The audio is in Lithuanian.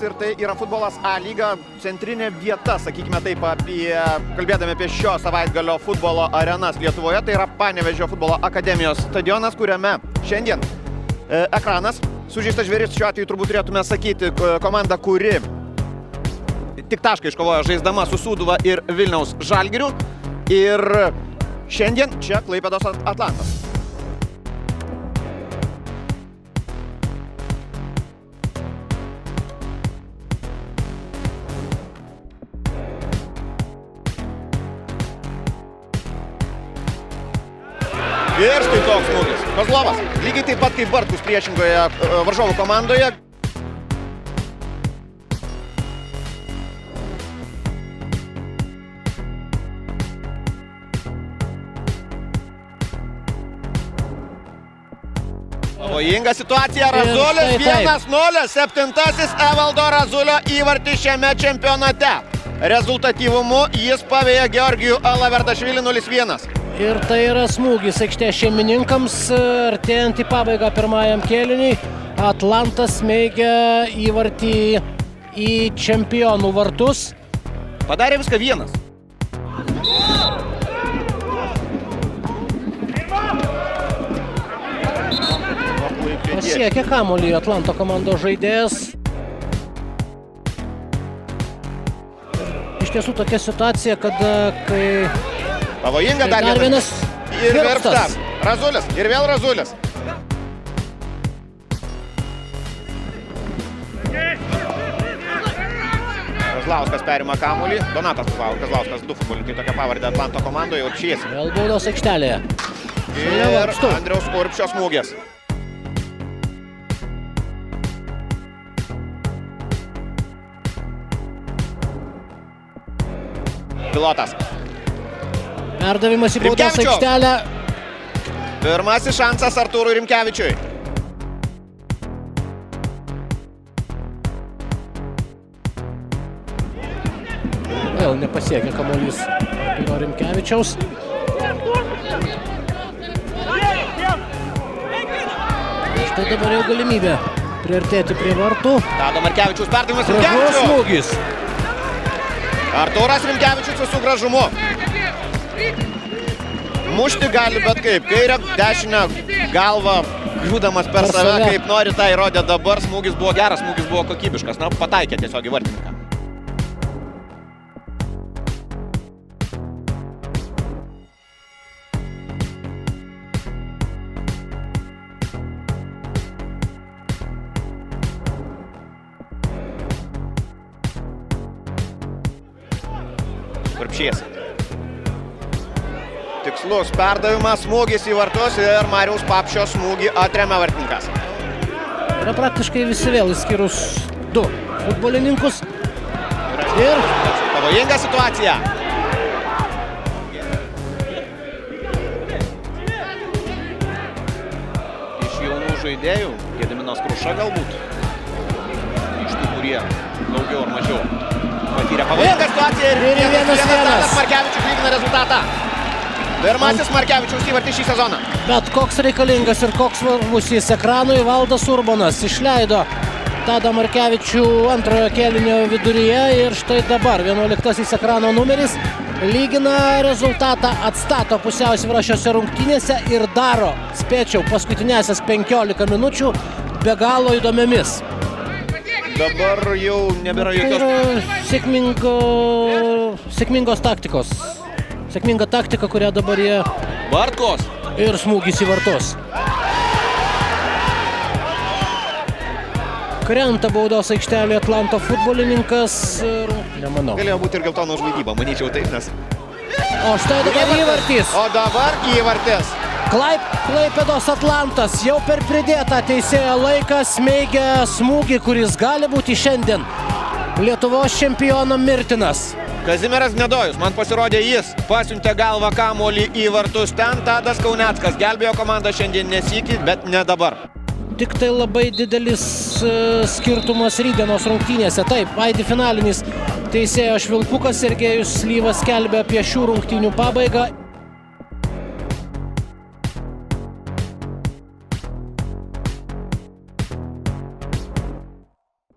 Ir tai yra futbolas A lyga, centrinė vieta, sakykime taip, kalbėdami apie šio savaitgalio futbolo arenas Lietuvoje. Tai yra Panevėžio futbolo akademijos stadionas, kuriame šiandien ekranas. Sužeistas žvėris, šiuo atveju turbūt turėtume sakyti, komanda, kuri tik tašką iškovojo žaisdama su Sūduva ir Vilniaus Žalgiriu. Ir šiandien čia Klaipėdos Atlantas. Ir štai toks smūgis. Kozlovas, lygiai taip pat kaip Bartkus priešingoje varžovų komandoje. Pavojinga situacija, Razulis 1-0, 7-asis Evaldo Razulio įvartis šiame čempionate. Rezultatyvumu jis paveja Georgijų Alaverdašvilį 0-1. Ir tai yra smūgis aikštės šeimininkams, artėjant į pabaigą pirmajam kėliniui. Atlantas smeigia įvartį į čempionų vartus. Padarė viską vienas. Pasiekia kamuolį Atlanto komandos žaidėjas. Iš tiesų tokia situacija, kada kai... Pavojinga dar vienas. Ir Verpstas. Razulis. Ir vėl Razulis. Kazlauskas perima kamuolį. Donatas Kazlauskas, du futbolininkai tokia pavardė Atlanto komandoje. Urbšys. Vėl baudos aikštelėje. Ir Andriaus Urbšio smūgis. Pilotas. Perdavimas į baudos aikštelę. Pirmasis šansas Artūrui Rimkevičiui. Vėl nepasiekia kamuolys Artūro Rimkevičiaus. Štai dabar jau galimybė priartėti prie vartų. Tado Markevičiaus perdavimas Rimkevičiui. Smūgis. Artūras Rimkevičius su gražumu. Mušti gali bet kaip, kairę, dešinę galvą, griūdamas per save, kaip nori, tą įrodė dabar. Smūgis buvo geras, smūgis buvo kokybiškas, na, pataikė tiesiog į vartininką. Urbšys. Tikslus perdavimas, smūgis į vartus ir Mariaus Papšio smūgį atremia vartininkas. Yra praktiškai visi vėl išskyrus du futbolininkus. Ir pavojinga situacija. Iš jaunų žaidėjų Gediminas Kruša galbūt. Iš tų, kurie daugiau ar mažiau patyrė pavojingą situaciją ir 1-1 Markevičius lygina rezultatą. Pirmasis Markevičiaus įvartis šį sezoną. Bet koks reikalingas ir koks svarbus jis ekranui, Valdas Urbonas išleido Tadą Markevičių antrojo kėlinio viduryje ir štai dabar 11-asis ekrano numeris lygina rezultatą, atstato pusiausvyrą šiose rungtynėse ir daro, spėčiau, paskutinėsias 15 minučių be galo įdomiamis. Dabar jau nebėra jokios... Tai yra sėkmingos taktikos. Sėkminga taktika, kurią dabar jie... Bartkos. Ir smūgis į vartus. Krenta baudos aikštelė Atlanto futbolininkas ir... Nemanau. Galėjo būti ir geltono už vaidybą, manyčiau taip, nes... O štai dabar įvartis. O dabar įvartis. Klaipėdos Atlantas jau per pridėtą teisėjo laiką smeigia smūgį, kuris gali būti šiandien Lietuvos čempiono mirtinas. Kazimieras Gnedojus, man pasirodė jis, pasiuntė galvą kamuolį į vartus. Ten Tadas Kauneckas gelbėjo komandą šiandien nesykį, bet ne dabar. Tik tai labai didelis skirtumas rytdienos rungtynėse. Taip, aidi finalinis teisėjo švilpukas, Sergejus Slyvas skelbia apie šių rungtynių pabaigą.